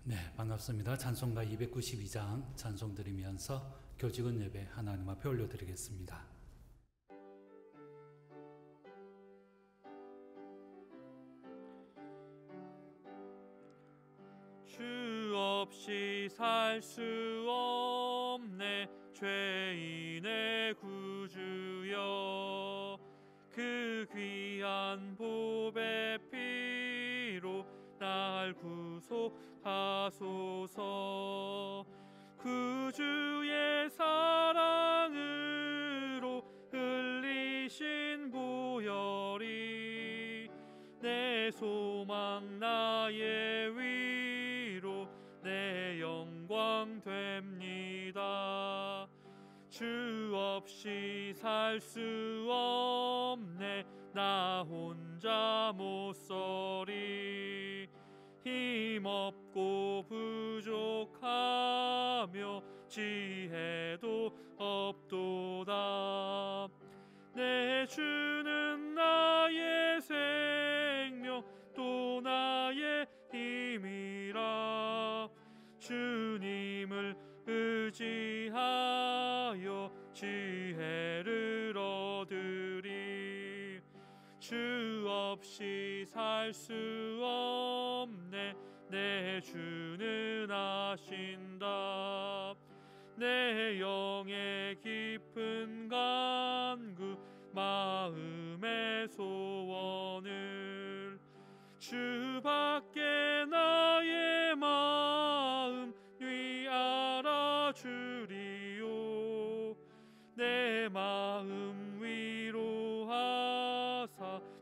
네, 반갑습니다. 찬송가 292장 찬송 드리면서 교직원 예배 하나님 앞에 올려드리겠습니다. 주 없이 살 수 없네 죄인의 구주여, 그 귀한 보배 피로 날 구속하소서. 구주의 사랑으로 흘리신 보혈이 내 소망 나의 위로 내 영광 됩니다. 주 없이 살 수 없네 나 혼자 못 서리. 힘없고 부족하며 지혜도 없도다. 내 주는 나의 생명 또 나의 힘이라. 주님을 의지하여 지혜를 얻으리. 주 없이 살 수 없네 내 주는 아신다. 내 영의 깊은 간구 마음의 소원을 주밖에 나의 마음 뉘 알아주리요. 내 마음 위로하사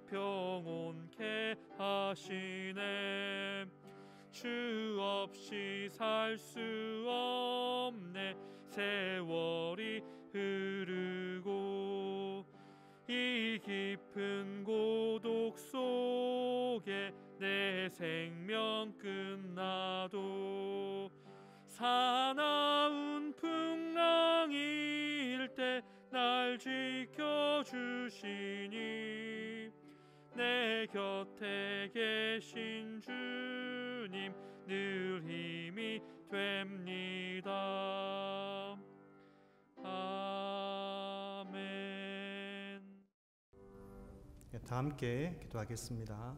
평온케 하시네. 주 없이 살 수 없네 세월이 흐르고 이 깊은 고독 속에 내 생명 끝나도 사나운 풍랑일 때 날 지켜주시니 내 곁에 계신 주님 늘 힘이 됩니다. 아멘. 다 함께 기도하겠습니다.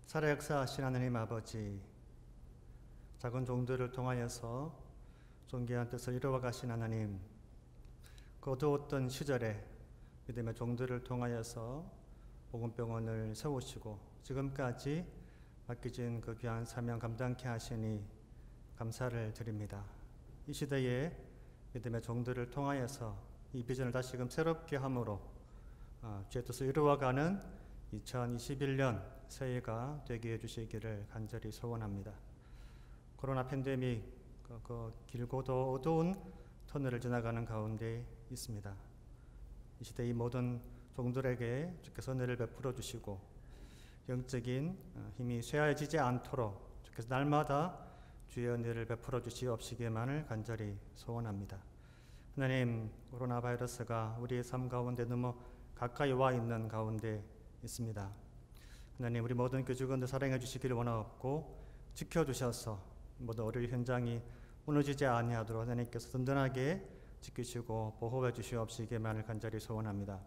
살아 역사하신 하나님 아버지, 작은 종들을 통하여서 존귀한 뜻을 이루어 가신 하나님, 그 어두웠던 시절에 믿음의 종들을 통하여서 복음병원을 세우시고 지금까지 맡기진 그 귀한 사명 감당케 하시니 감사를 드립니다. 이 시대에 믿음의 종들을 통하여서 이 비전을 다시금 새롭게 함으로 주의 뜻을 이루어가는 2021년 새해가 되게 해주시기를 간절히 소원합니다. 코로나 팬데믹 그 길고도 어두운 터널을 지나가는 가운데 있습니다. 이 시대 이 모든 종들에게 주께서 은혜를 베풀어 주시고 영적인 힘이 쇠해지지 않도록 주께서 날마다 주의 은혜를 베풀어 주시옵시기만을 간절히 소원합니다. 하나님, 코로나 바이러스가 우리의 삶 가운데 너무 가까이 와 있는 가운데 있습니다. 하나님, 우리 모든 교직원들 사랑해 주시기를 원하옵고 지켜주셔서 모든 의료 현장이 무너지지 아니하도록 하나님께서 든든하게 지키시고 보호해 주시옵시기만을 간절히 소원합니다.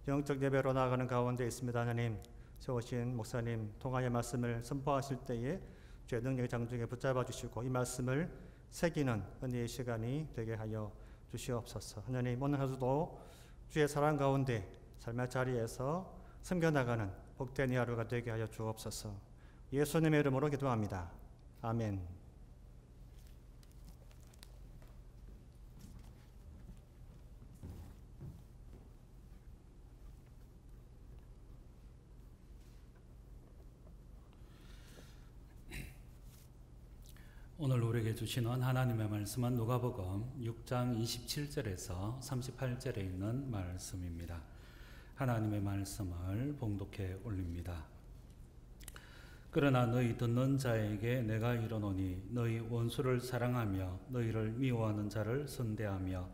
영적 예배로 나아가는 가운데 있습니다. 하나님, 세우신 목사님 통하여 말씀을 선포하실 때에 주의 능력의 장중에 붙잡아 주시고 이 말씀을 새기는 은혜의 시간이 되게 하여 주시옵소서. 하나님, 오늘 하루도 주의 사랑 가운데 삶의 자리에서 섬겨나가는 복된 이 하루가 되게 하여 주옵소서. 예수님의 이름으로 기도합니다. 아멘. 오늘 우리에게 주시는 하나님의 말씀은 누가복음 6장 27절에서 38절에 있는 말씀입니다. 하나님의 말씀을 봉독해 올립니다. 그러나 너희 듣는 자에게 내가 이르노니 너희 원수를 사랑하며 너희를 미워하는 자를 선대하며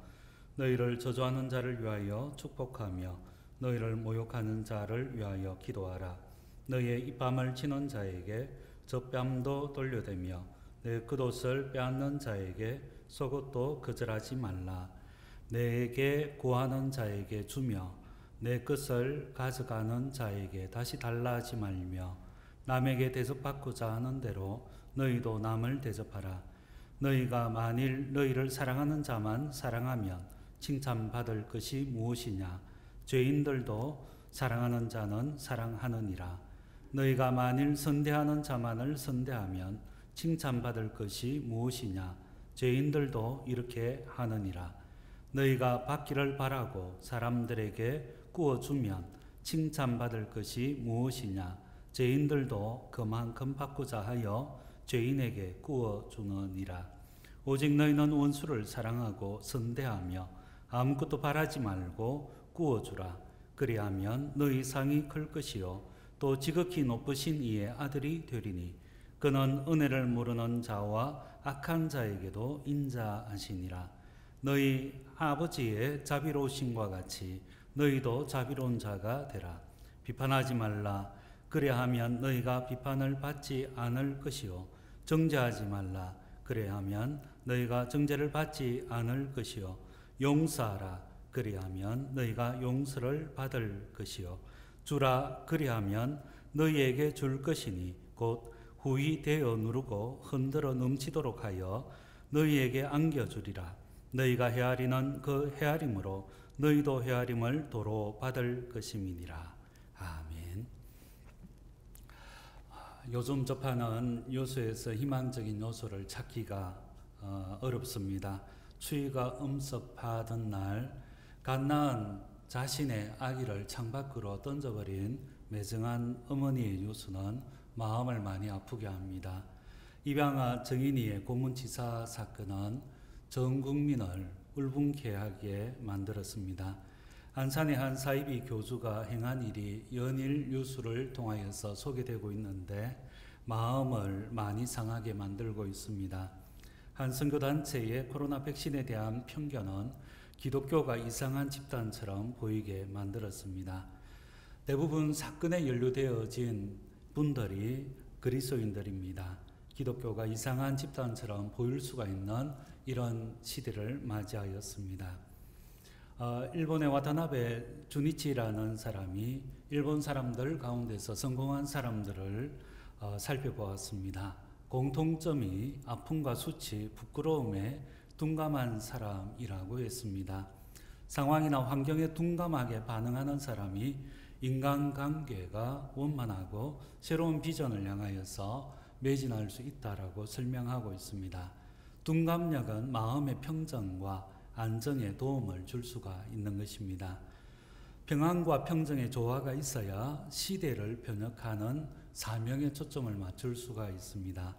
너희를 저주하는 자를 위하여 축복하며 너희를 모욕하는 자를 위하여 기도하라. 너희의 입밤을 치는 자에게 젖뺨도 돌려대며 내 겉옷을 빼앗는 자에게 속옷도 거절하지 말라. 내게 구하는 자에게 주며 내 것을 가져가는 자에게 다시 달라 하지 말며 남에게 대접받고자 하는 대로 너희도 남을 대접하라. 너희가 만일 너희를 사랑하는 자만 사랑하면 칭찬받을 것이 무엇이냐? 죄인들도 사랑하는 자는 사랑하느니라. 너희가 만일 선대하는 자만을 선대하면 칭찬받을 것이 무엇이냐? 죄인들도 이렇게 하느니라. 너희가 받기를 바라고 사람들에게 구워주면 칭찬받을 것이 무엇이냐? 죄인들도 그만큼 받고자 하여 죄인에게 구워주느니라. 오직 너희는 원수를 사랑하고 선대하며 아무것도 바라지 말고 구워주라. 그리하면 너희 상이 클 것이요 또 지극히 높으신 이의 아들이 되리니 그는 은혜를 모르는 자와 악한 자에게도 인자하시니라. 너희 아버지의 자비로우심과 같이 너희도 자비로운 자가 되라. 비판하지 말라. 그래야하면 너희가 비판을 받지 않을 것이요 정죄하지 말라. 그래야하면 너희가 정죄를 받지 않을 것이요 용서하라. 그리하면 너희가 용서를 받을 것이요 주라. 그리하면 너희에게 줄 것이니 곧 후히 대어 누르고 흔들어 넘치도록 하여 너희에게 안겨주리라. 너희가 헤아리는 그 헤아림으로 너희도 헤아림을 도로 받을 것임이니라. 아멘. 요즘 접하는 요소에서 희망적인 요소를 찾기가 어렵습니다. 추위가 엄습하던 날 갓나은 자신의 아기를 창밖으로 던져버린 매정한 어머니의 뉴스는 마음을 많이 아프게 합니다. 입양아 정인이의 고문치사 사건은 전 국민을 울분케 하게 만들었습니다. 안산의 한 사이비 교주가 행한 일이 연일 뉴스를 통하여서 소개되고 있는데 마음을 많이 상하게 만들고 있습니다. 한 선교단체의 코로나 백신에 대한 편견은 기독교가 이상한 집단처럼 보이게 만들었습니다. 대부분 사건에 연루되어진 분들이 그리스도인들입니다. 기독교가 이상한 집단처럼 보일 수가 있는 이런 시대를 맞이하였습니다. 일본의 와타나베 주니치라는 사람이 일본 사람들 가운데서 성공한 사람들을 살펴보았습니다. 공통점이 아픔과 수치, 부끄러움에 둔감한 사람이라고 했습니다. 상황이나 환경에 둔감하게 반응하는 사람이 인간관계가 원만하고 새로운 비전을 향하여서 매진할 수 있다라고 설명하고 있습니다. 둔감력은 마음의 평정과 안정에 도움을 줄 수가 있는 것입니다. 평안과 평정의 조화가 있어야 시대를 변혁하는 사명에 초점을 맞출 수가 있습니다.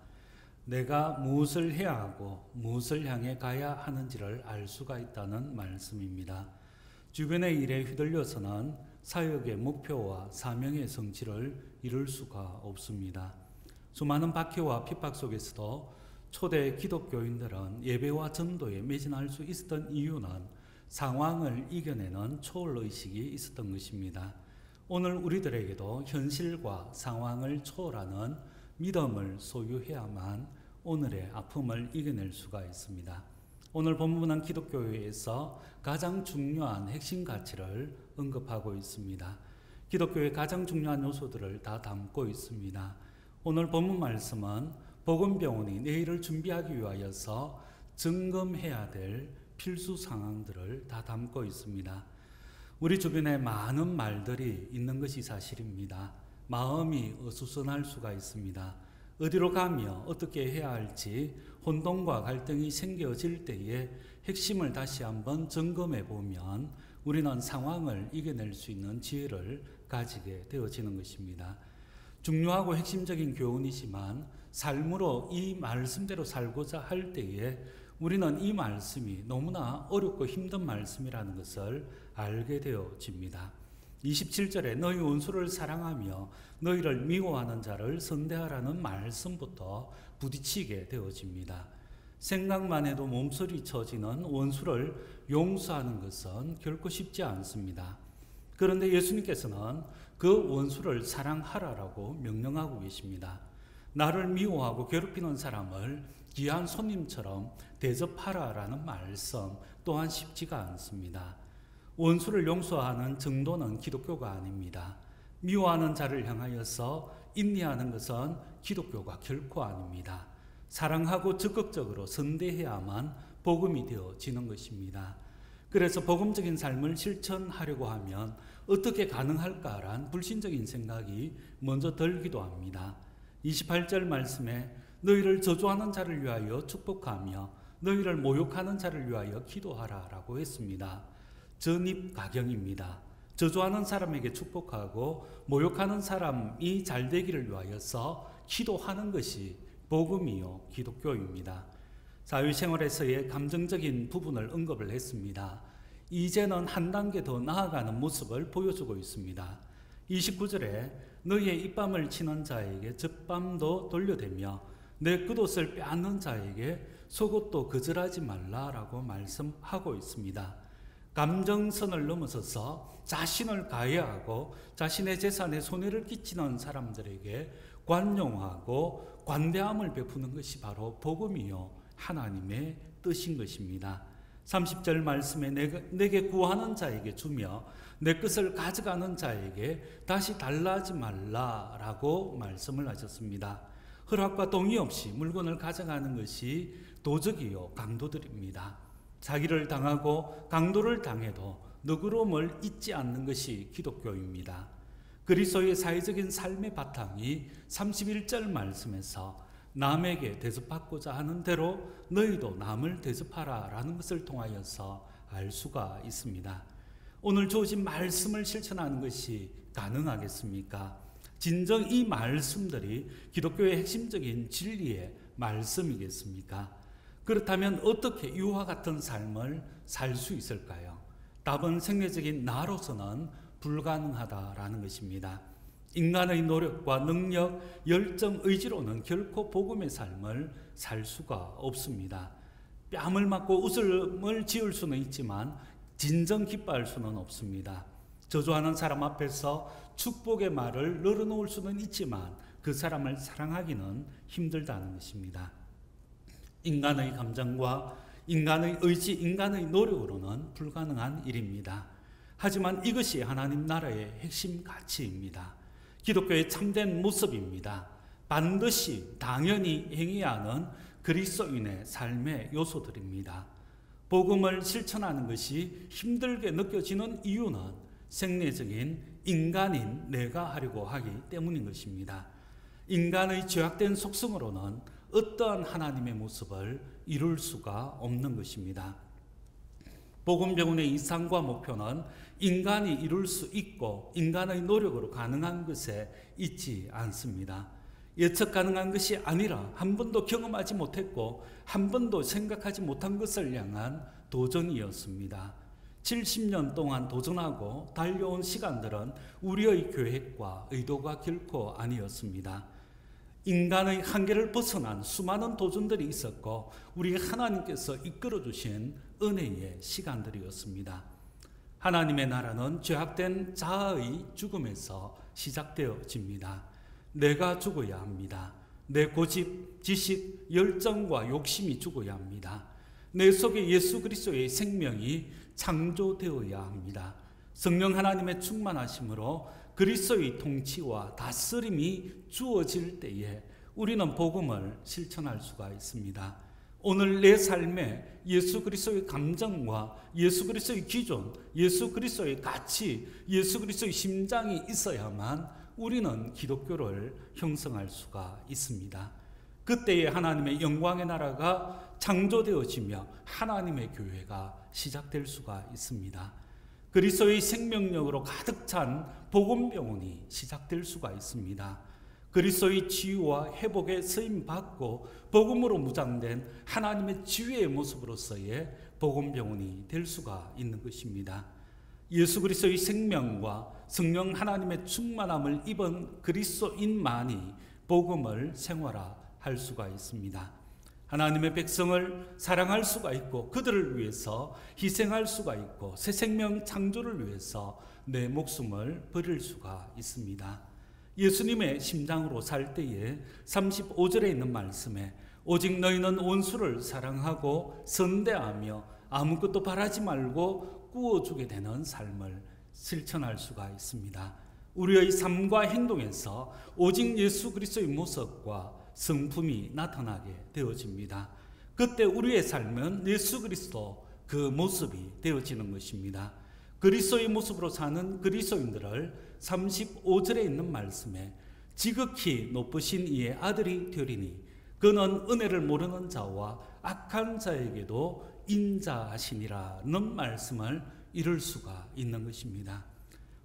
내가 무엇을 해야 하고 무엇을 향해 가야 하는지를 알 수가 있다는 말씀입니다. 주변의 일에 휘둘려서는 사역의 목표와 사명의 성취를 이룰 수가 없습니다. 수많은 박해와 핍박 속에서도 초대 기독교인들은 예배와 전도에 매진할 수 있었던 이유는 상황을 이겨내는 초월의식이 있었던 것입니다. 오늘 우리들에게도 현실과 상황을 초월하는 믿음을 소유해야만 오늘의 아픔을 이겨낼 수가 있습니다. 오늘 본문은 기독교에서 가장 중요한 핵심 가치를 언급하고 있습니다. 기독교의 가장 중요한 요소들을 다 담고 있습니다. 오늘 본문 말씀은 복음병원이 내일을 준비하기 위하여서 점검해야 될 필수 상황들을 다 담고 있습니다. 우리 주변에 많은 말들이 있는 것이 사실입니다. 마음이 어수선할 수가 있습니다. 어디로 가며 어떻게 해야 할지 혼동과 갈등이 생겨질 때에 핵심을 다시 한번 점검해 보면 우리는 상황을 이겨낼 수 있는 지혜를 가지게 되어지는 것입니다. 중요하고 핵심적인 교훈이지만 삶으로 이 말씀대로 살고자 할 때에 우리는 이 말씀이 너무나 어렵고 힘든 말씀이라는 것을 알게 되어집니다. 27절에 너희 원수를 사랑하며 너희를 미워하는 자를 선대하라는 말씀부터 부딪히게 되어집니다. 생각만 해도 몸서리 쳐지는 원수를 용서하는 것은 결코 쉽지 않습니다. 그런데 예수님께서는 그 원수를 사랑하라라고 명령하고 계십니다. 나를 미워하고 괴롭히는 사람을 귀한 손님처럼 대접하라라는 말씀 또한 쉽지가 않습니다. 원수를 용서하는 정도는 기독교가 아닙니다. 미워하는 자를 향하여서 인내하는 것은 기독교가 결코 아닙니다. 사랑하고 적극적으로 선대해야만 복음이 되어지는 것입니다. 그래서 복음적인 삶을 실천하려고 하면 어떻게 가능할까란 불신적인 생각이 먼저 들기도 합니다. 28절 말씀에 너희를 저주하는 자를 위하여 축복하며 너희를 모욕하는 자를 위하여 기도하라 라고 했습니다. 전입가경입니다. 저주하는 사람에게 축복하고 모욕하는 사람이 잘 되기를 위하여서 기도하는 것이 복음이요 기독교입니다. 사회생활에서의 감정적인 부분을 언급을 했습니다. 이제는 한 단계 더 나아가는 모습을 보여주고 있습니다. 29절에 너희의 입밤을 치는 자에게 젖밤도 돌려대며 내 겉옷을 빼앗는 자에게 속옷도 거절하지 말라라고 말씀하고 있습니다. 감정선을 넘어서서 자신을 가해하고 자신의 재산에 손해를 끼치는 사람들에게 관용하고 관대함을 베푸는 것이 바로 복음이요 하나님의 뜻인 것입니다. 30절 말씀에 내게 구하는 자에게 주며 내 것을 가져가는 자에게 다시 달라하지 말라라고 말씀을 하셨습니다. 허락과 동의 없이 물건을 가져가는 것이 도적이요 강도들입니다. 자기를 당하고 강도를 당해도 너그러움을 잊지 않는 것이 기독교입니다. 그리스도의 사회적인 삶의 바탕이 31절 말씀에서 남에게 대접받고자 하는 대로 너희도 남을 대접하라 라는 것을 통하여서 알 수가 있습니다. 오늘 주어진 말씀을 실천하는 것이 가능하겠습니까? 진정 이 말씀들이 기독교의 핵심적인 진리의 말씀이겠습니까? 그렇다면 어떻게 이와 같은 삶을 살 수 있을까요? 답은 생리적인 나로서는 불가능하다라는 것입니다. 인간의 노력과 능력, 열정, 의지로는 결코 복음의 삶을 살 수가 없습니다. 뺨을 맞고 웃음을 지을 수는 있지만 진정 기뻐할 수는 없습니다. 저주하는 사람 앞에서 축복의 말을 늘어놓을 수는 있지만 그 사람을 사랑하기는 힘들다는 것입니다. 인간의 감정과 인간의 의지, 인간의 노력으로는 불가능한 일입니다. 하지만 이것이 하나님 나라의 핵심 가치입니다. 기독교의 참된 모습입니다. 반드시 당연히 행해야 하는 그리스도인의 삶의 요소들입니다. 복음을 실천하는 것이 힘들게 느껴지는 이유는 생리적인 인간인 내가 하려고 하기 때문인 것입니다. 인간의 죄악된 속성으로는 어떠한 하나님의 모습을 이룰 수가 없는 것입니다. 복음병원의 이상과 목표는 인간이 이룰 수 있고 인간의 노력으로 가능한 것에 있지 않습니다. 예측 가능한 것이 아니라 한 번도 경험하지 못했고 한 번도 생각하지 못한 것을 향한 도전이었습니다. 70년 동안 도전하고 달려온 시간들은 우리의 계획과 의도가 결코 아니었습니다. 인간의 한계를 벗어난 수많은 도전들이 있었고 우리 하나님께서 이끌어주신 은혜의 시간들이었습니다. 하나님의 나라는 죄악된 자아의 죽음에서 시작되어집니다. 내가 죽어야 합니다. 내 고집, 지식, 열정과 욕심이 죽어야 합니다. 내 속에 예수 그리스도의 생명이 창조되어야 합니다. 성령 하나님의 충만하심으로 그리스도의 통치와 다스림이 주어질 때에 우리는 복음을 실천할 수가 있습니다. 오늘 내 삶에 예수 그리스도의 감정과 예수 그리스도의 기존, 예수 그리스도의 가치, 예수 그리스도의 심장이 있어야만 우리는 기독교를 형성할 수가 있습니다. 그때에 하나님의 영광의 나라가 창조되어지며 하나님의 교회가 시작될 수가 있습니다. 그리스도의 생명력으로 가득 찬 복음병원이 시작될 수가 있습니다. 그리스도의 치유와 회복에 쓰임받고 복음으로 무장된 하나님의 지혜의 모습으로서의 복음병원이 될 수가 있는 것입니다. 예수 그리스도의 생명과 성령 하나님의 충만함을 입은 그리스도인만이 복음을 생활화할 수가 있습니다. 하나님의 백성을 사랑할 수가 있고 그들을 위해서 희생할 수가 있고 새 생명 창조를 위해서 내 목숨을 버릴 수가 있습니다. 예수님의 심장으로 살 때에 35절에 있는 말씀에 오직 너희는 원수를 사랑하고 선대하며 아무것도 바라지 말고 구워주게 되는 삶을 실천할 수가 있습니다. 우리의 삶과 행동에서 오직 예수 그리스도의 모습과 성품이 나타나게 되어집니다. 그때 우리의 삶은 예수 그리스도 그 모습이 되어지는 것입니다. 그리스도의 모습으로 사는 그리스도인들을 35절에 있는 말씀에 지극히 높으신 이의 아들이 되리니 그는 은혜를 모르는 자와 악한 자에게도 인자하시니라는 말씀을 이룰 수가 있는 것입니다.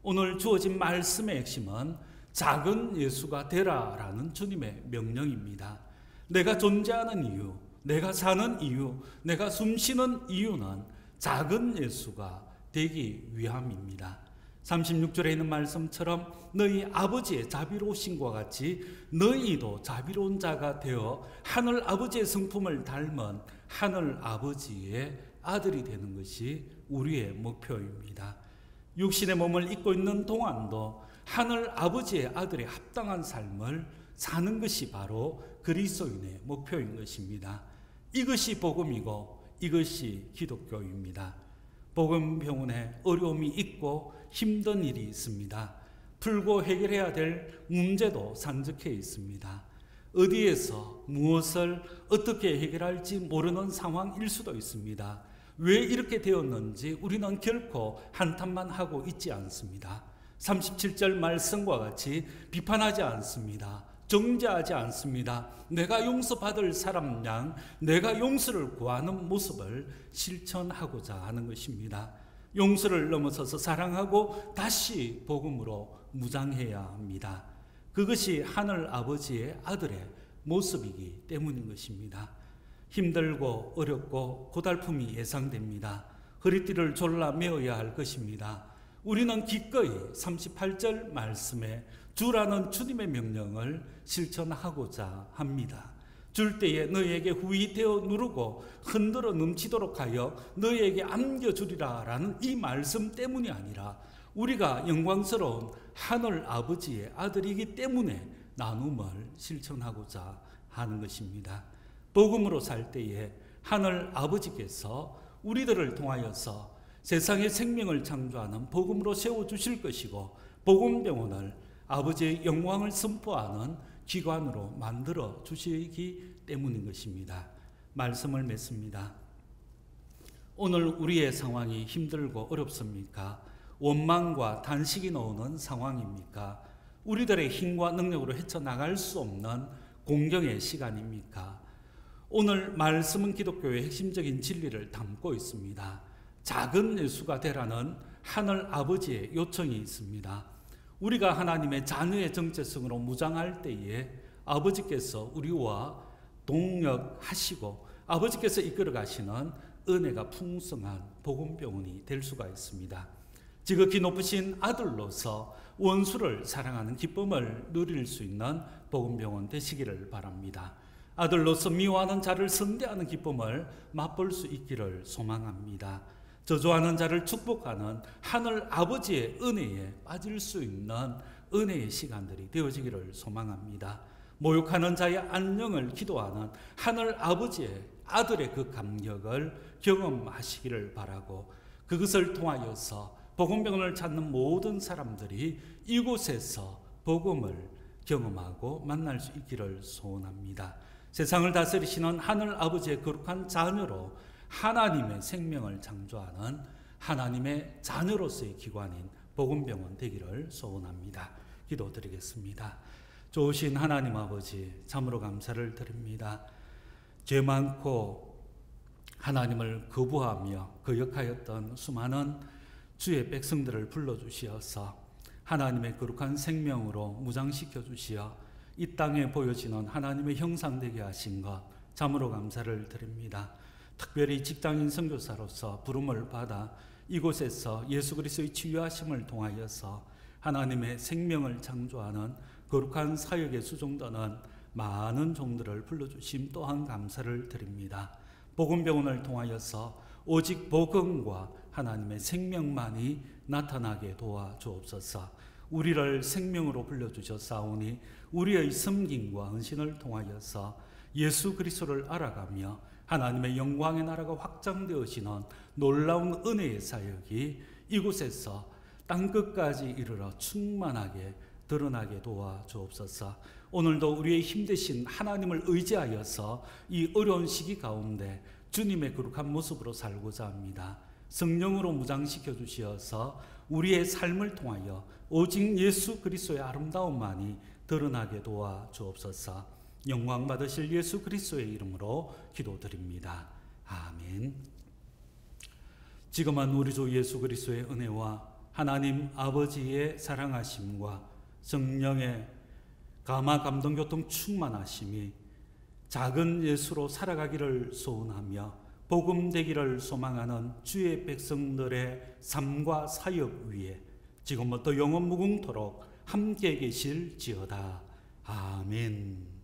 오늘 주어진 말씀의 핵심은 작은 예수가 되라라는 주님의 명령입니다. 내가 존재하는 이유, 내가 사는 이유, 내가 숨쉬는 이유는 작은 예수가 되기 위함입니다. 36절에 있는 말씀처럼 너희 아버지의 자비로우심과 같이 너희도 자비로운 자가 되어 하늘 아버지의 성품을 닮은 하늘 아버지의 아들이 되는 것이 우리의 목표입니다. 육신의 몸을 입고 있는 동안도 하늘 아버지의 아들에 합당한 삶을 사는 것이 바로 그리스도인의 목표인 것입니다. 이것이 복음이고 이것이 기독교입니다. 복음병원에 어려움이 있고 힘든 일이 있습니다. 풀고 해결해야 될 문제도 산적해 있습니다. 어디에서 무엇을 어떻게 해결할지 모르는 상황일 수도 있습니다. 왜 이렇게 되었는지 우리는 결코 한탄만 하고 있지 않습니다. 37절 말씀과 같이 비판하지 않습니다. 정죄하지 않습니다. 내가 용서받을 사람 양 내가 용서를 구하는 모습을 실천하고자 하는 것입니다. 용서를 넘어서서 사랑하고 다시 복음으로 무장해야 합니다. 그것이 하늘 아버지의 아들의 모습이기 때문인 것입니다. 힘들고 어렵고 고달픔이 예상됩니다. 허리띠를 졸라 메어야 할 것입니다. 우리는 기꺼이 38절 말씀에 주라는 주님의 명령을 실천하고자 합니다. 줄 때에 너희에게 후이되어 누르고 흔들어 넘치도록 하여 너희에게 안겨주리라 라는 이 말씀 때문이 아니라 우리가 영광스러운 하늘 아버지의 아들이기 때문에 나눔을 실천하고자 하는 것입니다. 복음으로 살 때에 하늘 아버지께서 우리들을 통하여서 세상의 생명을 창조하는 복음으로 세워주실 것이고 복음병원을 아버지의 영광을 선포하는 기관으로 만들어 주시기 때문인 것입니다. 말씀을 맺습니다. 오늘 우리의 상황이 힘들고 어렵습니까? 원망과 단식이 나오는 상황입니까? 우리들의 힘과 능력으로 헤쳐나갈 수 없는 공경의 시간입니까? 오늘 말씀은 기독교의 핵심적인 진리를 담고 있습니다. 작은 예수가 되라는 하늘 아버지의 요청이 있습니다. 우리가 하나님의 자녀의 정체성으로 무장할 때에 아버지께서 우리와 동역하시고 아버지께서 이끌어 가시는 은혜가 풍성한 복음병원이 될 수가 있습니다. 지극히 높으신 아들로서 원수를 사랑하는 기쁨을 누릴 수 있는 복음병원 되시기를 바랍니다. 아들로서 미워하는 자를 선대하는 기쁨을 맛볼 수 있기를 소망합니다. 저주하는 자를 축복하는 하늘 아버지의 은혜에 빠질 수 있는 은혜의 시간들이 되어지기를 소망합니다. 모욕하는 자의 안녕을 기도하는 하늘 아버지의 아들의 그 감격을 경험하시기를 바라고 그것을 통하여서 복음병원을 찾는 모든 사람들이 이곳에서 복음을 경험하고 만날 수 있기를 소원합니다. 세상을 다스리시는 하늘 아버지의 거룩한 자녀로 하나님의 생명을 창조하는 하나님의 자녀로서의 기관인 복음병원 되기를 소원합니다. 기도드리겠습니다. 좋으신 하나님 아버지 참으로 감사를 드립니다. 죄 많고 하나님을 거부하며 거역하였던 수많은 주의 백성들을 불러주시어서 하나님의 거룩한 생명으로 무장시켜 주시어 이 땅에 보여지는 하나님의 형상 되게 하신 것 참으로 감사를 드립니다. 특별히 직장인 선교사로서 부름을 받아 이곳에서 예수 그리스도의 치유하심을 통하여서 하나님의 생명을 창조하는 거룩한 사역에 수종되는 많은 종들을 불러주심 또한 감사를 드립니다. 복음병원을 통하여서 오직 복음과 하나님의 생명만이 나타나게 도와주옵소서. 우리를 생명으로 불러주셨사오니 우리의 섬김과 헌신을 통하여서 예수 그리스도를 알아가며 하나님의 영광의 나라가 확장되어지는 놀라운 은혜의 사역이 이곳에서 땅끝까지 이르러 충만하게 드러나게 도와주옵소서. 오늘도 우리의 힘되신 하나님을 의지하여서 이 어려운 시기 가운데 주님의 거룩한 모습으로 살고자 합니다. 성령으로 무장시켜 주시어서 우리의 삶을 통하여 오직 예수 그리스도의 아름다움만이 드러나게 도와주옵소서. 영광 받으실 예수 그리스도의 이름으로 기도드립니다. 아멘. 지금은 우리 주 예수 그리스도의 은혜와 하나님 아버지의 사랑하심과 성령의 감화 감동 교통 충만하심이 작은 예수로 살아가기를 소원하며 복음 되기를 소망하는 주의 백성들의 삶과 사역 위에 지금부터 영원 무궁토록 함께 계실지어다. 아멘.